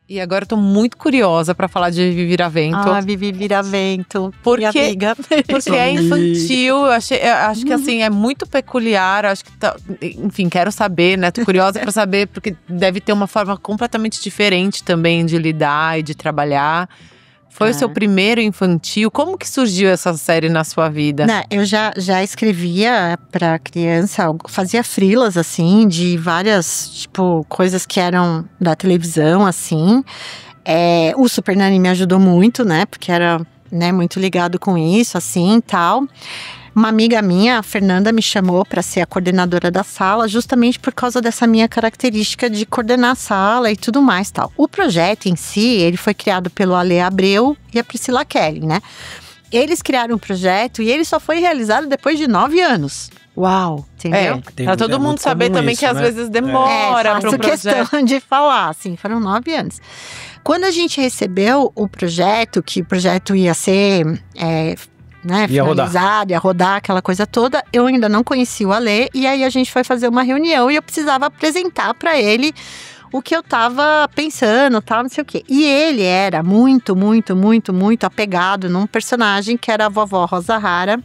E agora eu tô muito curiosa pra falar de Vivi Viravento. Ah, Vivi Viravento, Porque- minha amiga. Porque é infantil, eu acho que assim, é muito peculiar, acho que enfim, quero saber, né? Tô curiosa pra saber, porque deve ter uma forma completamente diferente também de lidar e de trabalhar. Foi o seu primeiro infantil? Como que surgiu essa série na sua vida? Não, eu já escrevia pra criança, fazia freelas, assim, de várias, tipo, coisas que eram da televisão, assim. O Super Nanny me ajudou muito, né? Porque era, né, muito ligado com isso, assim, e tal. Uma amiga minha, a Fernanda, me chamou para ser a coordenadora da sala, justamente por causa dessa minha característica de coordenar a sala e tudo mais, tal. O projeto em si, ele foi criado pelo Ale Abreu e a Priscila Kelly, né? Eles criaram um projeto e ele só foi realizado depois de 9 anos. Uau, entendeu? Pra todo mundo saber também isso, que às né? vezes demora para faço um projeto. questão de falar, assim, foram 9 anos. Quando a gente recebeu o projeto, que o projeto ia ser né, Ia finalizado, ia rodar aquela coisa toda, eu ainda não conhecia o Alê, e aí a gente foi fazer uma reunião e eu precisava apresentar para ele o que eu tava pensando, tal, não sei o quê. E ele era muito, muito, muito, muito apegado num personagem que era a vovó Rosa Rara,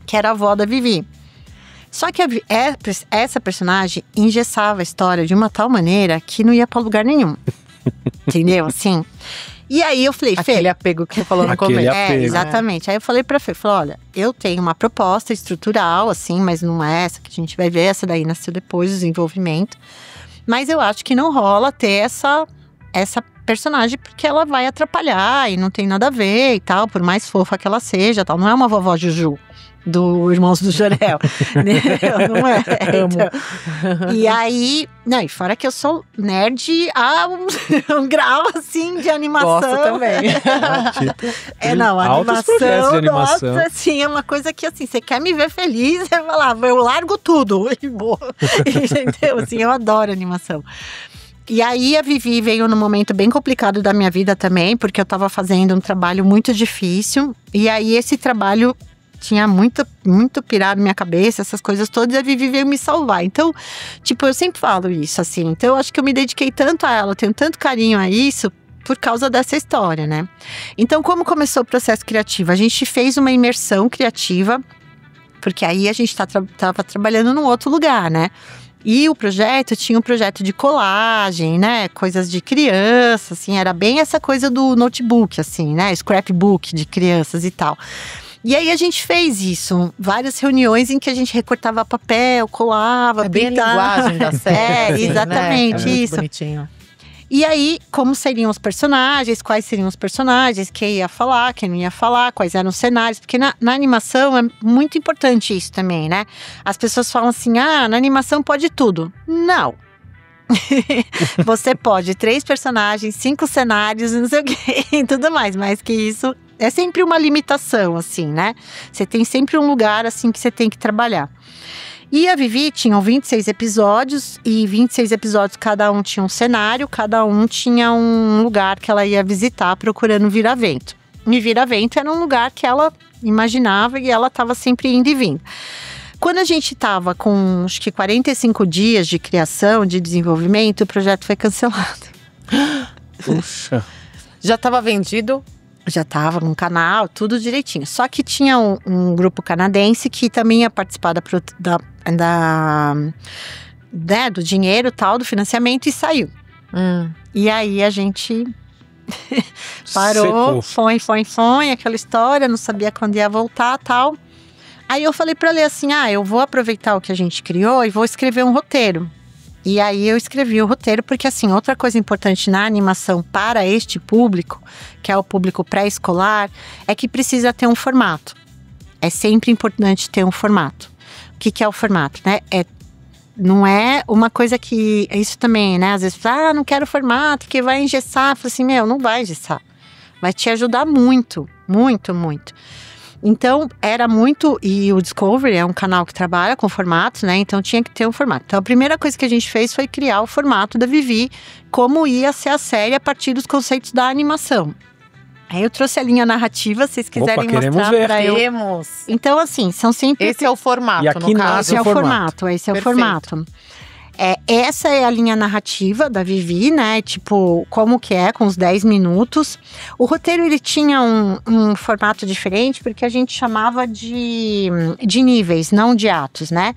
que era a avó da Vivi. Só que essa personagem engessava a história de uma tal maneira que não ia pra lugar nenhum. Entendeu? Assim. E aí eu falei, Fê… Aquele apego que você falou no Aquele começo. apego. Exatamente. Aí eu falei pra Fê, falei, olha, eu tenho uma proposta estrutural, assim, mas não é essa que a gente vai ver, essa daí nasceu depois do desenvolvimento. Mas eu acho que não rola ter essa personagem, porque ela vai atrapalhar e não tem nada a ver e tal, por mais fofa que ela seja, tal. Não é uma vovó Juju do Irmãos do Jorel. Não é. Então. E aí, não, e fora que eu sou nerd a um grau, assim, de animação. Gosto também. Não, a Altos animação, projetos de animação. nossa, assim, é uma coisa que, assim, você quer me ver feliz, você vai lá, eu largo tudo e vou. Entendeu? Assim, eu adoro animação. E aí a Vivi veio num momento bem complicado da minha vida também, porque eu tava fazendo um trabalho muito difícil. E aí esse trabalho tinha muito pirado na minha cabeça, essas coisas todas, e a Vivi veio me salvar. Então, tipo, eu sempre falo isso, assim. Então, eu acho que eu me dediquei tanto a ela, tenho tanto carinho a isso, por causa dessa história, né? Então, como começou o processo criativo? A gente fez uma imersão criativa, porque aí a gente tava trabalhando num outro lugar, né? E o projeto tinha um projeto de colagem, né? Coisas de criança, assim. Era bem essa coisa do notebook, assim, né? Scrapbook de crianças e tal. E aí a gente fez isso, várias reuniões em que a gente recortava papel, colava, bem pintava. a linguagem da série. assim, Exatamente, né? É muito isso. bonitinho. E aí, como seriam os personagens, quais seriam os personagens, quem ia falar, quem não ia falar, quais eram os cenários. Porque na animação é muito importante isso também, né? As pessoas falam assim, na animação pode tudo. Não. Você pode 3 personagens, 5 cenários, não sei o que, e tudo mais. Mas que isso é sempre uma limitação, assim, né? Você tem sempre um lugar, assim, que você tem que trabalhar. E a Vivi tinham 26 episódios, e 26 episódios, cada um tinha um cenário, cada um tinha um lugar que ela ia visitar procurando Viravento. E Viravento era um lugar que ela imaginava e ela estava sempre indo e vindo. Quando a gente estava com, acho que 45 dias de criação, de desenvolvimento, o projeto foi cancelado. Puxa. Já estava vendido? Já estava no canal, tudo direitinho. Só que tinha um grupo canadense que também ia participar do dinheiro tal, do financiamento, e saiu. E aí a gente parou, foi, aquela história, não sabia quando ia voltar tal. Aí eu falei pra ela assim, eu vou aproveitar o que a gente criou e vou escrever um roteiro. E aí eu escrevi o roteiro, porque assim, outra coisa importante na animação para este público, que é o público pré-escolar, é que precisa ter um formato. É sempre importante ter um formato. O que é o formato, né? Não é uma coisa que… Isso também, né? Às vezes, não quero formato, que vai engessar. Eu falo assim, não vai engessar. Vai te ajudar muito, muito, muito. Então, era muito… E o Discovery é um canal que trabalha com formatos, né? Então, tinha que ter um formato. Então, a primeira coisa que a gente fez foi criar o formato da Vivi, como ia ser a série a partir dos conceitos da animação. Aí eu trouxe a linha narrativa, se vocês quiserem mostrar para eu. Temos. Então, assim, são sempre… Esse é o formato, E aqui no caso. nasce Esse é o formato, esse é o Perfeito. formato. Essa é a linha narrativa da Vivi, né? Tipo, como que é, com os 10 minutos. O roteiro, ele tinha um formato diferente, porque a gente chamava de níveis, não de atos, né?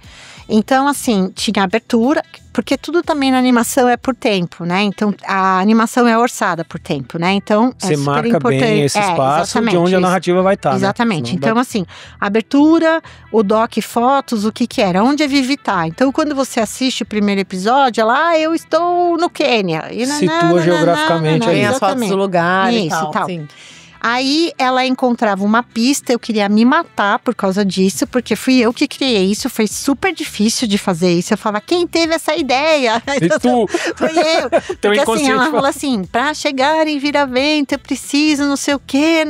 Então, assim, tinha abertura, porque tudo também na animação é por tempo, né? Então, a animação é orçada por tempo, né? Então, você marca bem esse espaço de onde a narrativa vai estar, exatamente. Né? Então, assim, abertura, o doc, fotos, o que era, onde a Vivi tá. Então, quando você assiste o primeiro episódio, ela, eu estou no Quênia. E situa geograficamente aí. Tem as fotos do lugar e tal. Sim. Aí ela encontrava uma pista, eu queria me matar por causa disso, porque fui eu que criei isso, foi super difícil de fazer isso. Eu falava, quem teve essa ideia? E tu? Foi eu. Porque assim, ela falou assim, pra chegar em Viravento, eu preciso não sei o que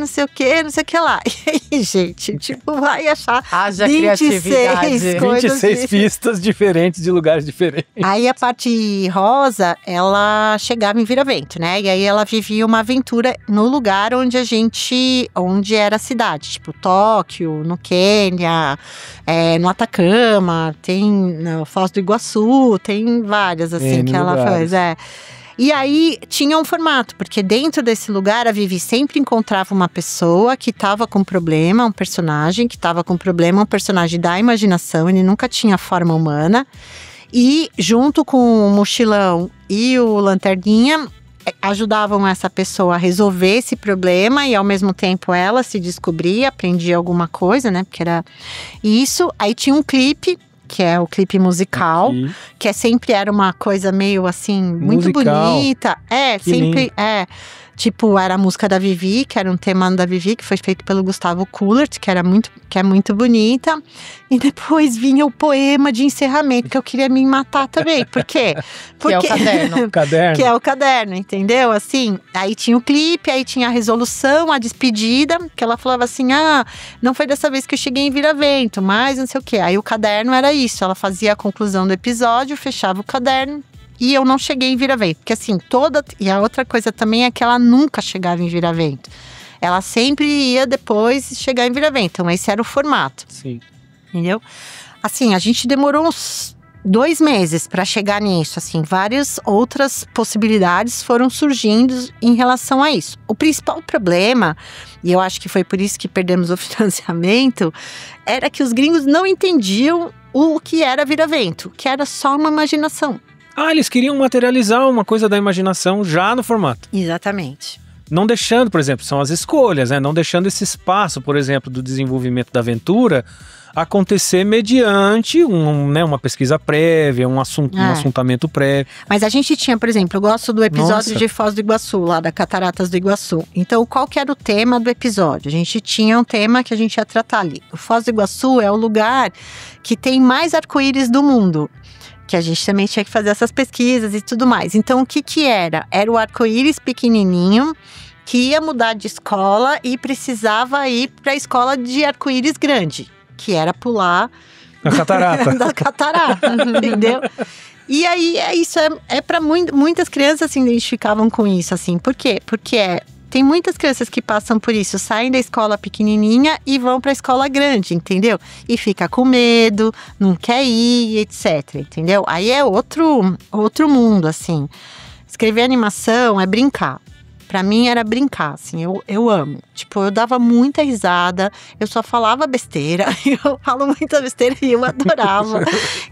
lá. E aí, gente, tipo, vai achar haja 26 pistas diferentes de lugares diferentes. Aí a parte rosa, ela chegava em Viravento, né? E aí ela vivia uma aventura no lugar onde onde era a cidade, tipo Tóquio, no Quênia, no Atacama, tem no Foz do Iguaçu, tem várias assim que ela faz, E aí tinha um formato, porque dentro desse lugar a Vivi sempre encontrava uma pessoa que estava com problema, um personagem que estava com problema, um personagem da imaginação, ele nunca tinha forma humana, e junto com o Mochilão e o Lanterninha, ajudavam essa pessoa a resolver esse problema e ao mesmo tempo ela se descobria, aprendia alguma coisa, né? Porque era isso. Aí tinha um clipe, que é o clipe musical, que sempre era uma coisa meio assim, muito bonita. Sempre tipo, era a música da Vivi, que era um tema da Vivi, que foi feito pelo Gustavo Kullert, que é muito bonita. E depois vinha o poema de encerramento, que eu queria me matar também. Por quê? Porque, que é o caderno. Que é o caderno, entendeu? Assim, aí tinha o clipe, aí tinha a resolução, a despedida, que ela falava assim, não foi dessa vez que eu cheguei em Viravento, mas não sei o quê. Aí o caderno era isso, ela fazia a conclusão do episódio, fechava o caderno, e eu não cheguei em Viravento, porque assim, e a outra coisa também é que ela nunca chegava em Viravento. Ela sempre ia depois chegar em Viravento, então esse era o formato. Sim. Entendeu? Assim, a gente demorou uns 2 meses para chegar nisso, assim, várias outras possibilidades foram surgindo em relação a isso. O principal problema, e eu acho que foi por isso que perdemos o financiamento, era que os gringos não entendiam o que era Viravento, que era só uma imaginação. Eles queriam materializar uma coisa da imaginação já no formato. Exatamente. Não deixando, por exemplo, são as escolhas, né? Não deixando esse espaço, por exemplo, do desenvolvimento da aventura acontecer mediante uma pesquisa prévia, um assuntamento prévio. Mas a gente tinha, por exemplo, eu gosto do episódio de Foz do Iguaçu, lá da Cataratas do Iguaçu. Então, qual que era o tema do episódio? A gente tinha um tema que a gente ia tratar ali. O Foz do Iguaçu é o lugar que tem mais arco-íris do mundo. Que a gente também tinha que fazer essas pesquisas e tudo mais. Então, o que era? Era o arco-íris pequenininho, que ia mudar de escola e precisava ir para a escola de arco-íris grande, que era pular a catarata. da catarata, entendeu? E aí, isso é para muitas crianças se identificavam com isso, assim. Por quê? Porque tem muitas crianças que passam por isso, saem da escola pequenininha e vão para a escola grande, entendeu? E fica com medo, não quer ir, etc, entendeu? Aí é outro mundo, assim. Escrever animação é brincar. Pra mim era brincar, assim, eu amo. Tipo, eu dava muita risada, eu só falava besteira, eu falo muita besteira e eu adorava.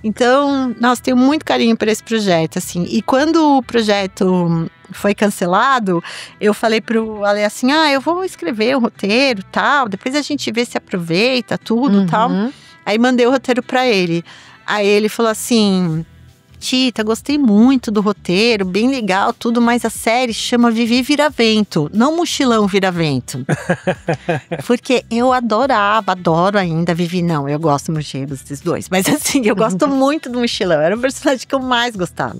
Então, nossa, tenho muito carinho por esse projeto, assim. E quando o projeto foi cancelado, eu falei pro Ale assim, eu vou escrever o roteiro e tal, depois a gente vê se aproveita tudo e tal. Aí mandei o roteiro pra ele. Aí ele falou assim: Tita, gostei muito do roteiro, bem legal, tudo, mas a série chama Vivi Viravento, não Mochilão Viravento. Porque eu adoro ainda Vivi, não, eu gosto muito dos dois, mas assim, eu gosto muito do Mochilão, era o personagem que eu mais gostava.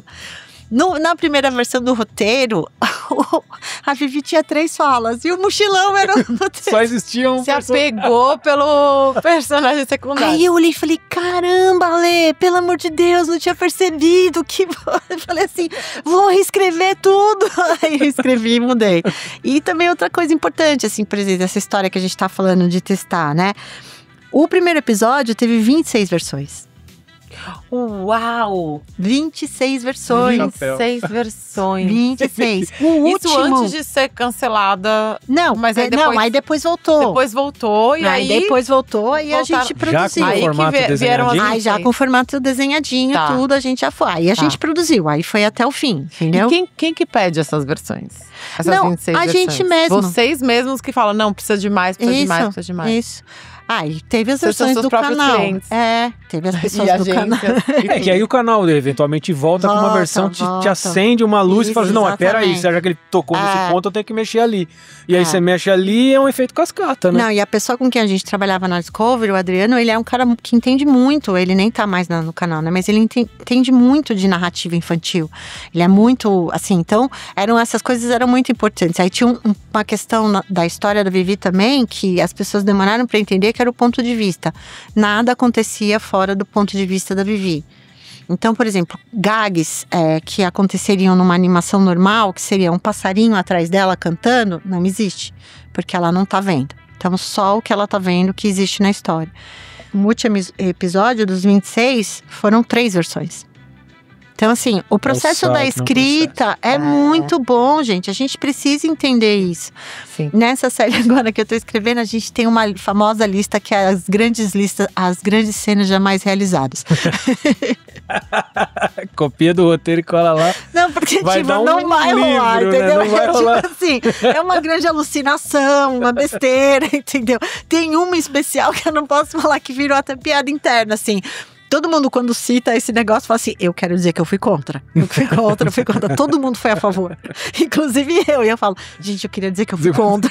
Na primeira versão do roteiro, a Vivi tinha 3 falas e o Mochilão era o roteiro. Só existia um Se apegou pelo personagem secundário. Aí eu olhei e falei, caramba, Lê, pelo amor de Deus, não tinha percebido que... Eu falei assim, vou reescrever tudo. Aí eu escrevi e mudei. E também outra coisa importante, assim, por exemplo, essa história que a gente tá falando de testar, né? O primeiro episódio teve 26 versões. Uau! 26 versões. 26 versões. 26. O Isso último… antes de ser cancelada. Não, mas aí não, aí depois voltou. Depois voltou e aí… depois voltou e a voltaram. gente produziu. Já com Aí o formato que vieram as desenhadinho? Aí já com o formato desenhadinho, Tá. tudo, a gente já foi. Aí a gente produziu, aí foi até o fim, entendeu? E quem que pede essas versões? Essas Não, 26 a versões? gente mesmo. Vocês mesmos que falam, não, precisa de mais, precisa de mais, precisa de mais. Isso. Ah, e teve as Vocês são versões seus do próprios canal. clientes. Teve as pessoas E do canal. agências. É que aí o canal eventualmente volta com uma Volta, versão que te volta. acende uma luz e fala assim, Isso, não, mas peraí, exatamente. já que ele tocou nesse ponto, eu tenho que mexer ali. E aí É. você mexe ali é um efeito cascata, né? Não, e a pessoa com quem a gente trabalhava na Discovery, o Adriano, ele é um cara que entende muito, ele nem tá mais no canal, né? Mas ele entende muito de narrativa infantil. Ele é muito, assim, então, essas coisas eram muito importantes. Aí tinha uma questão da história da Vivi também, que as pessoas demoraram para entender, que era o ponto de vista. Nada acontecia fora do ponto de vista da Vivi. Então, por exemplo, gags que aconteceriam numa animação normal, que seria um passarinho atrás dela cantando, não existe, porque ela não tá vendo. Então, só o que ela tá vendo que existe na história. No último episódio, dos 26, foram 3 versões. Então, assim, o processo da escrita é muito bom, gente. A gente precisa entender isso. Sim. Nessa série agora que eu tô escrevendo, a gente tem uma famosa lista que é as grandes cenas jamais realizadas. Copia do roteiro e cola lá. Não, porque Vai tipo, dar um não vai rolar, livro, né? entendeu? Não vai rolar. Tipo assim, é uma grande alucinação, uma besteira, entendeu? Tem uma especial que eu não posso falar que virou até piada interna, assim. Todo mundo, quando cita esse negócio, fala assim, eu quero dizer que eu fui contra. Eu fui contra. Todo mundo foi a favor. Inclusive eu. E eu falo, gente, eu queria dizer que eu fui contra.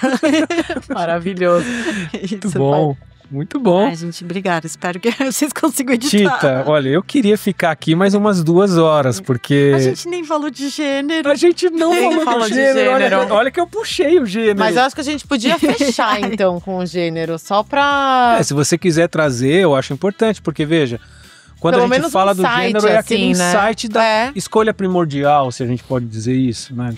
Maravilhoso. Muito bom. Muito bom. Ai, gente, obrigada. Espero que vocês consigam editar. Tita, olha, eu queria ficar aqui mais umas 2 horas, porque… A gente nem falou de gênero. A gente não falou de gênero. Olha que eu puxei o gênero. Mas eu acho que a gente podia fechar, então, com o gênero, só pra… Se você quiser trazer, eu acho importante, porque veja… Quando Pelo a gente menos fala um do site, gênero, é aquele assim, né? insight da escolha primordial, se a gente pode dizer isso, né?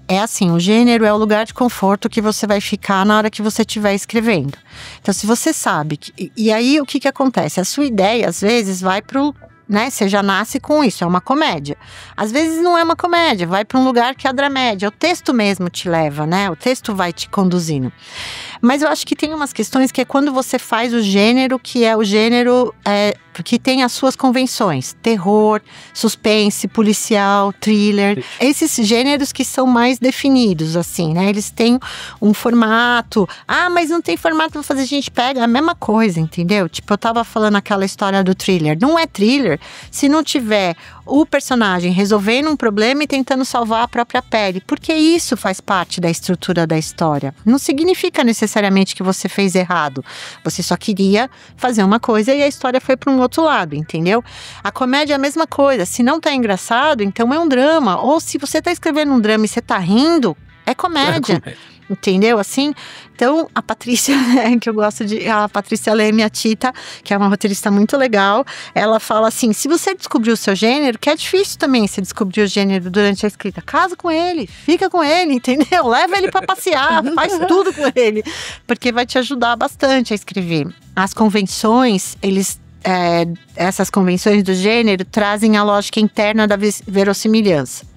É assim, o gênero é o lugar de conforto que você vai ficar na hora que você estiver escrevendo. Então, se você sabe… E aí, o que acontece? A sua ideia, às vezes, vai pro… Né? Você já nasce com isso, é uma comédia. Às vezes não é uma comédia, vai para um lugar que é a dramédia. O texto mesmo te leva, né? O texto vai te conduzindo. Mas eu acho que tem umas questões que é quando você faz o gênero, que é o gênero que tem as suas convenções. Terror, suspense, policial, thriller. Esses gêneros que são mais definidos, assim, né? Eles têm um formato. Ah, mas não tem formato pra fazer. A gente pega a mesma coisa, entendeu? Tipo, eu tava falando aquela história do thriller. Não é thriller se não tiver o personagem resolvendo um problema e tentando salvar a própria pele. Porque isso faz parte da estrutura da história. Não significa necessariamente que você fez errado. Você só queria fazer uma coisa e a história foi para um outro lado, entendeu? A comédia é a mesma coisa. Se não tá engraçado, então é um drama. Ou se você tá escrevendo um drama e você tá rindo, é comédia. Entendeu? Assim, então a Patrícia, que eu gosto de… A Patrícia Leme, a Tita, que é uma roteirista muito legal, ela fala assim, se você descobrir o seu gênero, que é difícil também você descobrir o gênero durante a escrita, casa com ele, fica com ele, entendeu? Leva ele pra passear, faz tudo com ele, porque vai te ajudar bastante a escrever. As convenções, essas convenções do gênero trazem a lógica interna da verossimilhança.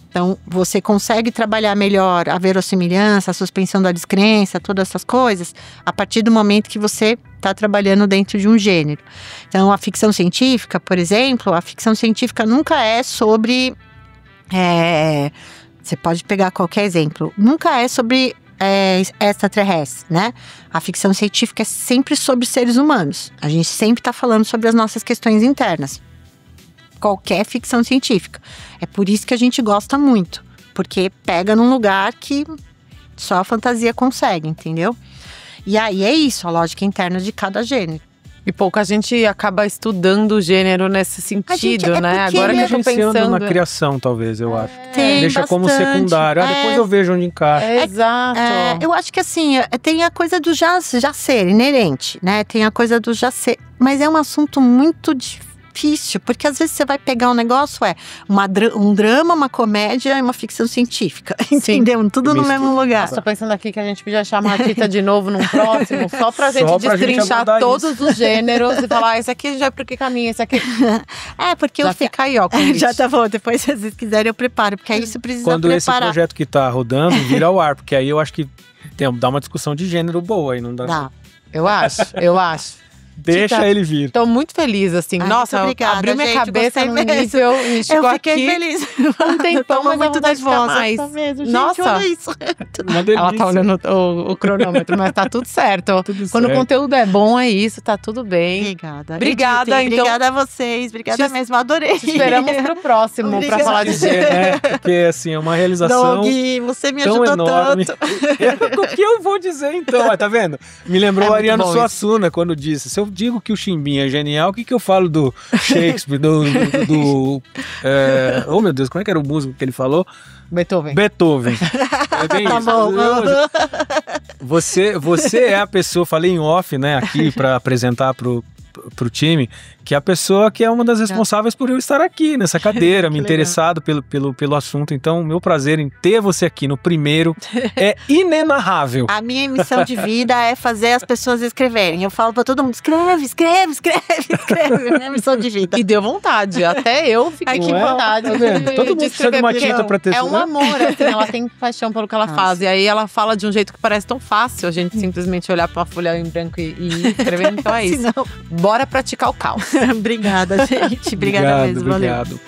Então, você consegue trabalhar melhor a verossimilhança, a suspensão da descrença, todas essas coisas, a partir do momento que você está trabalhando dentro de um gênero. Então, a ficção científica, por exemplo, a ficção científica nunca é sobre… você pode pegar qualquer exemplo. Nunca é sobre extraterrestres, né? A ficção científica é sempre sobre seres humanos. A gente sempre está falando sobre as nossas questões internas. Qualquer ficção científica. É por isso que a gente gosta muito, porque pega num lugar que só a fantasia consegue, entendeu? E aí é isso, a lógica interna de cada gênero. E pouca gente acaba estudando o gênero nesse sentido, né? Agora que eu tô pensando na criação, talvez, eu acho. Deixa bastante. Como secundário. Depois eu vejo onde encaixa. Exato. Eu acho que assim, tem a coisa do já ser inerente, né? Tem a coisa do já ser. Mas é um assunto muito difícil, porque às vezes você vai pegar um negócio, um drama, uma comédia e uma ficção científica, entendeu? Tudo no mesmo lugar. Tô pensando aqui que a gente podia chamar a Tita de novo num próximo, só pra gente destrinchar todos os gêneros e falar, esse aqui já é pro que caminha, esse aqui… Porque já fica aí, ó. Já tá bom, depois se vocês quiserem eu preparo, porque aí você precisa Quando preparar. Esse projeto que tá rodando vira ao ar, porque aí eu acho que dá uma discussão de gênero boa aí, não dá? Dá. Eu acho. Deixa Tita, ele vir. Tô muito feliz, assim. Nossa, obrigada, abriu minha gente, cabeça num mesmo. nível… Eu fiquei feliz. Um tempão, mas muito nervosa. mais. Tá mesmo, gente, Nossa. olha isso. Uma delícia. Ela tá olhando o cronômetro, mas tá tudo certo. Tudo Quando certo. o conteúdo é bom, é isso, tá tudo bem. Obrigada. Obrigada, Edith, então. Obrigada a vocês. Obrigada mesmo, adorei. Te esperamos pro próximo pra Obrigada. falar de É, porque assim, é uma realização Doug, você me tão ajudou enorme. tanto. O que eu vou dizer então? Tá vendo? Me lembrou É o muito Ariano bom Suassuna quando disse: se eu digo que o Chimbinha é genial, o que eu falo do Shakespeare, oh meu Deus, como é que era o músico que ele falou? Beethoven. É bem Tá isso. bom. Você é a pessoa, falei em off, né, aqui para apresentar pro time, que é a pessoa que é uma das responsáveis por eu estar aqui nessa cadeira, me interessado pelo assunto. Então, meu prazer em ter você aqui no primeiro é inenarrável. A minha missão de vida é fazer as pessoas escreverem. Eu falo pra todo mundo, escreve. Minha missão de vida. E deu vontade, até eu fiquei com vontade. Tá vendo? Todo mundo precisa de uma tinta pra ter É um amor, assim, ela tem paixão pelo que ela faz. E aí ela fala de um jeito que parece tão fácil, a gente simplesmente olhar pra uma folha em branco e ir escrevendo. Então é isso. Bora praticar o caos. Obrigada, gente. Obrigada mesmo. Valeu. Obrigado.